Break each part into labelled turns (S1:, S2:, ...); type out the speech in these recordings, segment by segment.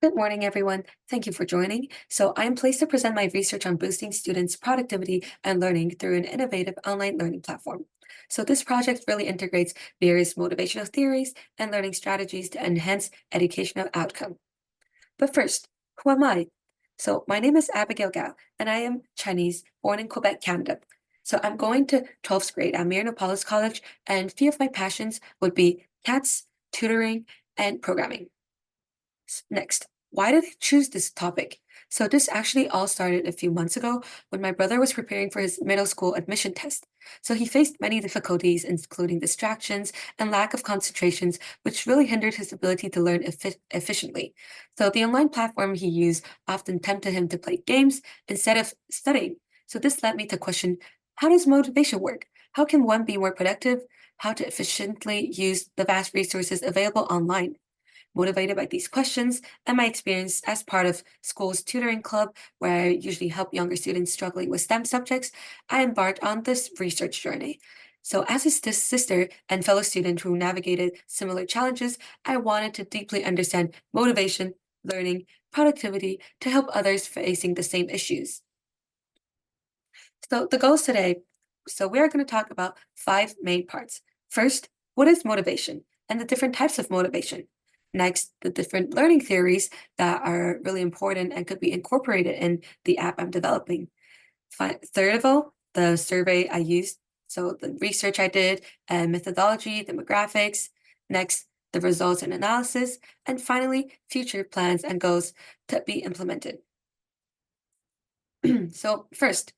S1: Good morning, everyone. Thank you for joining. I am pleased to present my research on boosting students' productivity and learning through an innovative online learning platform. This project really integrates various motivational theories and learning strategies to enhance educational outcome. But first, who am I? My name is Abigail Gao, and I am Chinese, born in Quebec, Canada. I'm going to 12th grade at Marinopolis College, and a few of my passions would be cats, tutoring, and programming. Next, why did I choose this topic? This actually all started a few months ago when my brother was preparing for his middle school admission test. He faced many difficulties, including distractions and lack of concentrations, which really hindered his ability to learn efficiently. The online platform he used often tempted him to play games instead of studying. This led me to question, how does motivation work? How can one be more productive? How to efficiently use the vast resources available online? Motivated by these questions and my experience as part of school's tutoring club, where I usually help younger students struggling with STEM subjects, I embarked on this research journey. As his sister and fellow student who navigated similar challenges, I wanted to deeply understand motivation, learning, productivity to help others facing the same issues. The goals today, we are going to talk about five main parts. First, what is motivation and the different types of motivation? Next, the different learning theories that are really important and could be incorporated in the app I'm developing. Third of all, the survey I used, the research I did, and methodology, demographics. Next, the results and analysis. And finally, future plans and goals to be implemented. First,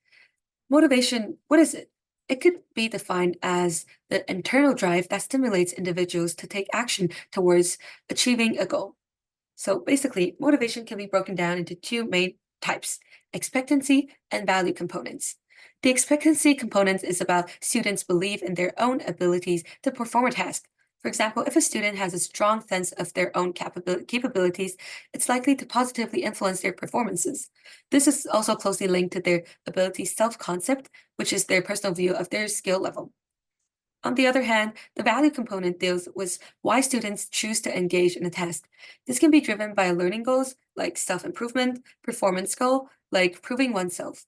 S1: motivation, what is it? It could be defined as the internal drive that stimulates individuals to take action towards achieving a goal. Basically, motivation can be broken down into two main types, expectancy and value components. The expectancy component is about students' belief in their own abilities to perform a task. For example, if a student has a strong sense of their own capabilities, it's likely to positively influence their performances. This is also closely linked to their ability self-concept, which is their personal view of their skill level. On the other hand, the value component deals with why students choose to engage in a task. This can be driven by learning goals like self-improvement, performance goal like proving oneself.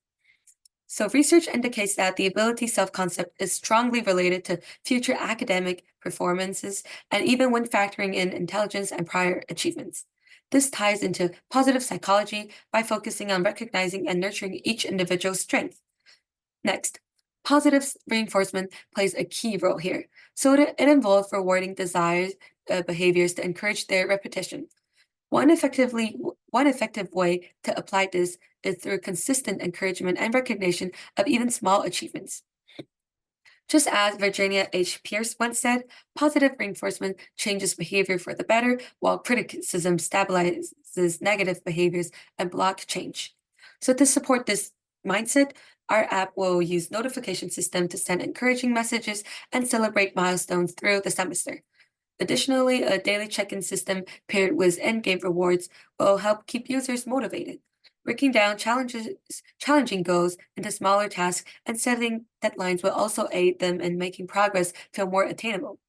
S1: Research indicates that the ability self-concept is strongly related to future academic performances and even when factoring in intelligence and prior achievements. This ties into positive psychology by focusing on recognizing and nurturing each individual's strength. Next, positive reinforcement plays a key role here. It involves rewarding desired behaviors to encourage their repetition. One effective way to apply this is through consistent encouragement and recognition of even small achievements. Just as Virginia H. Pierce once said, positive reinforcement changes behavior for the better, while criticism stabilizes negative behaviors and blocks change. To support this mindset, our app will use notification system to send encouraging messages and celebrate milestones through the semester. Additionally, a daily check-in system paired with end-game rewards will help keep users motivated. Breaking down challenging goals into smaller tasks and setting deadlines will also aid them in making progress feel more attainable.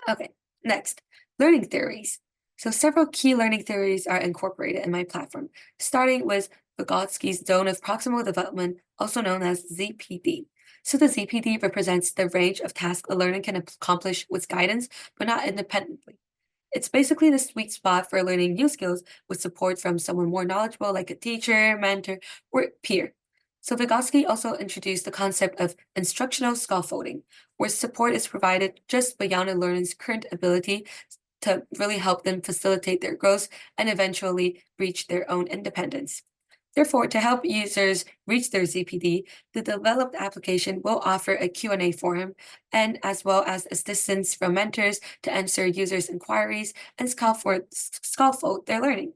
S1: Okay, next, learning theories. Several key learning theories are incorporated in my platform, starting with Vygotsky's zone of proximal development, also known as ZPD. The ZPD represents the range of tasks a learner can accomplish with guidance, but not independently. It's basically the sweet spot for learning new skills with support from someone more knowledgeable, like a teacher, mentor, or peer. Vygotsky also introduced the concept of instructional scaffolding, where support is provided just beyond a learner's current ability to really help them facilitate their growth and eventually reach their own independence. Therefore, to help users reach their ZPD, the developed application will offer a Q&A forum and as well as assistance from mentors to answer users' inquiries and scaffold their learning.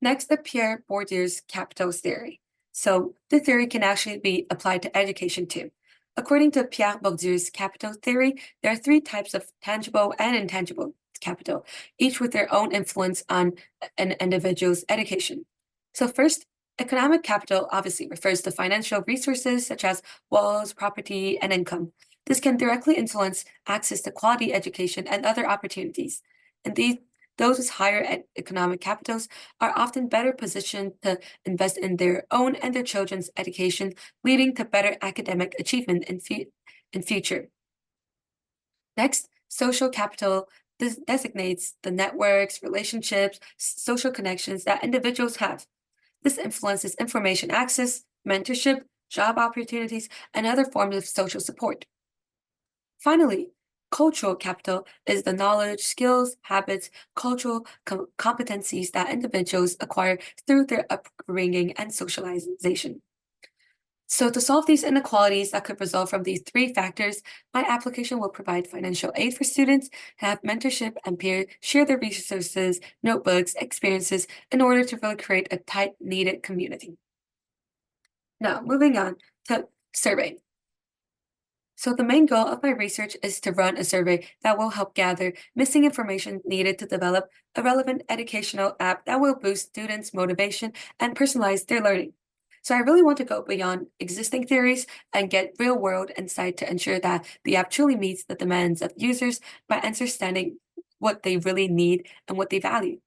S1: Next, the Pierre Bourdieu's capital theory. The theory can actually be applied to education too. According to Pierre Bourdieu's capital theory, there are three types of tangible and intangible capital, each with their own influence on an individual's education. First, economic capital obviously refers to financial resources such as wealth, property, and income. This can directly influence access to quality education and other opportunities. And the those with higher economic capitals are often better positioned to invest in their own and their children's education, leading to better academic achievement in future. Next, social capital designates the networks, relationships, social connections that individuals have. This influences information access, mentorship, job opportunities, and other forms of social support. Finally, cultural capital is the knowledge, skills, habits, cultural competencies that individuals acquire through their upbringing and socialization. So, to solve these inequalities that could result from these three factors, my application will provide financial aid for students, have mentorship and peer share their resources, notebooks, experiences in order to really create a tight, needed community. Now, moving on to survey. So the main goal of my research is to run a survey that will help gather missing information needed to develop a relevant educational app that will boost students' motivation and personalize their learning. So I really want to go beyond existing theories and get real-world insight to ensure that the app truly meets the demands of users by understanding what they really need and what they value.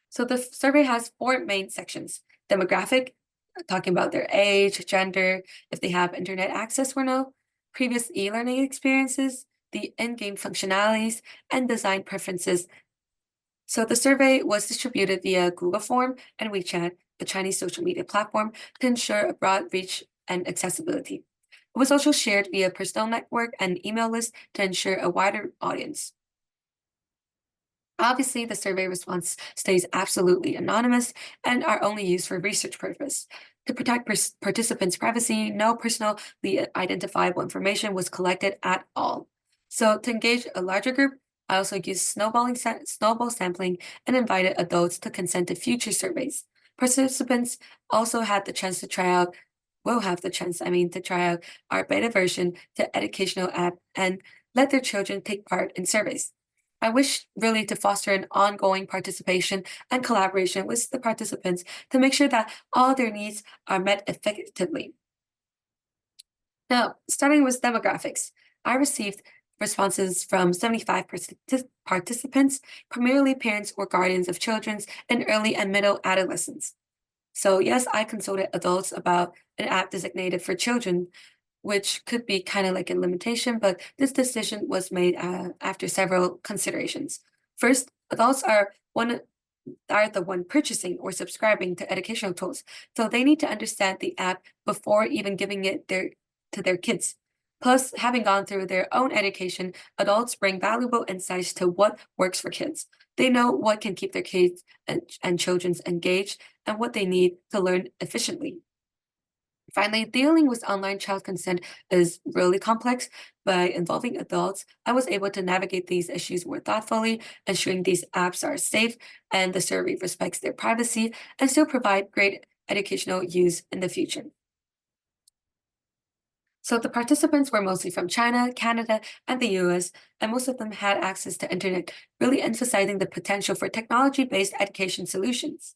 S1: So the survey has four main sections: demographic, talking about their age, gender, if they have internet access or no, previous e-learning experiences, the in-game functionalities, and design preferences. So the survey was distributed via Google Form and WeChat, a Chinese social media platform, to ensure a broad reach and accessibility. It was also shared via personal network and email list to ensure a wider audience. Obviously, the survey response stays absolutely anonymous and are only used for research purpose. To protect participants' privacy, no personally identifiable information was collected at all. So, to engage a larger group, I also used snowball sampling and invited adults to consent to future surveys. Participants also had the chance to try out, will have the chance, to try out our beta version to educational app and let their children take part in surveys. I wish really to foster an ongoing participation and collaboration with the participants to make sure that all their needs are met effectively. Now, starting with demographics, I received responses from 75 participants, primarily parents or guardians of children in early and middle adolescence. So, yes, I consulted adults about an app designated for children, which could be kind of like a limitation, but this decision was made after several considerations. First, adults are the one purchasing or subscribing to educational tools, so they need to understand the app before even giving it to their kids. Plus, having gone through their own education, adults bring valuable insights to what works for kids. They know what can keep their kids and children engaged and what they need to learn efficiently. Finally, dealing with online child consent is really complex. By involving adults, I was able to navigate these issues more thoughtfully, ensuring these apps are safe and the survey respects their privacy and still provide great educational use in the future. So the participants were mostly from China, Canada, and the US, and most of them had access to internet, really emphasizing the potential for technology-based education solutions.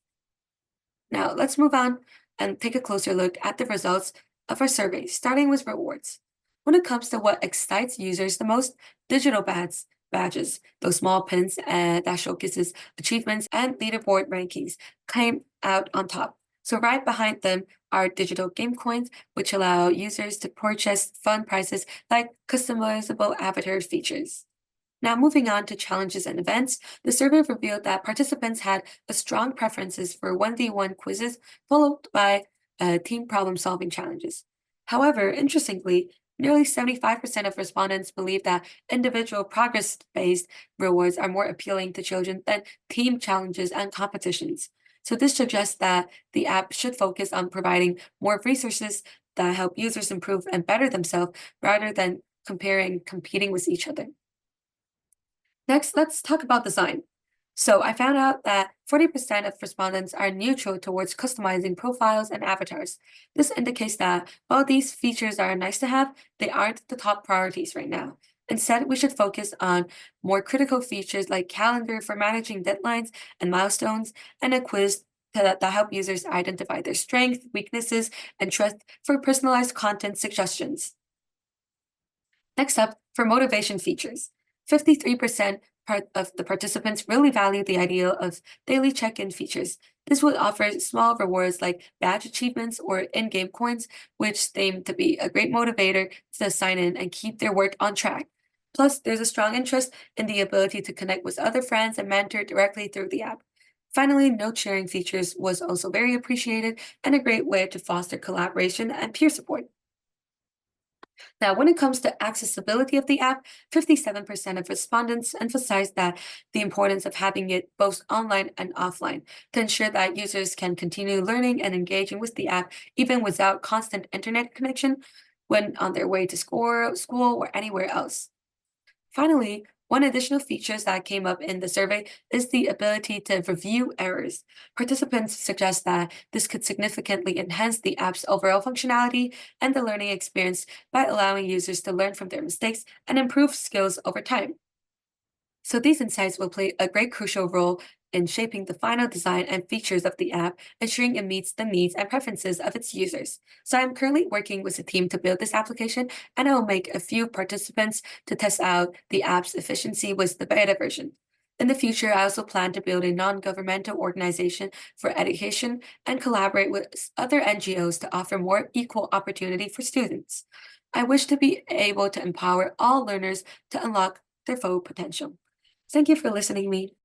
S1: Now, let's move on and take a closer look at the results of our survey, starting with rewards. When it comes to what excites users the most, digital badges, those small pins that showcases achievements and leaderboard rankings, came out on top. So right behind them are digital game coins, which allow users to purchase fun prizes like customizable avatar features. Now, moving on to challenges and events, the survey revealed that participants had a strong preferences for 1v1 quizzes, followed by team problem solving challenges. However, interestingly, nearly 75% of respondents believe that individual progress based rewards are more appealing to children than team challenges and competitions. So, this suggests that the app should focus on providing more resources that help users improve and better themselves rather than competing with each other. Next, let's talk about design. So I found out that 40% of respondents are neutral towards customizing profiles and avatars. This indicates that while these features are nice to have, they aren't the top priorities right now. Instead, we should focus on more critical features like calendar for managing deadlines and milestones, and a quiz that help users identify their strengths, weaknesses, and trust for personalized content suggestions. Next up, for motivation features, 53% part of the participants really valued the idea of daily check-in features. This would offer small rewards like badge achievements or in-game coins, which seem to be a great motivator to sign in and keep their work on track. Plus, there's a strong interest in the ability to connect with other friends and mentor directly through the app. Finally, note sharing features was also very appreciated and a great way to foster collaboration and peer support. Now, when it comes to accessibility of the app, 57% of respondents emphasized that the importance of having it both online and offline to ensure that users can continue learning and engaging with the app even without constant internet connection when on their way to school or anywhere else. Finally, one additional features that came up in the survey is the ability to review errors. Participants suggest that this could significantly enhance the app's overall functionality and the learning experience by allowing users to learn from their mistakes and improve skills over time. So these insights will play a great crucial role in shaping the final design and features of the app, ensuring it meets the needs and preferences of its users. So I'm currently working with a team to build this application, and I will make a few participants to test out the app's efficiency with the beta version. In the future, I also plan to build a non-governmental organization for education and collaborate with other NGOs to offer more equal opportunity for students. I wish to be able to empower all learners to unlock their full potential. Thank you for listening to me.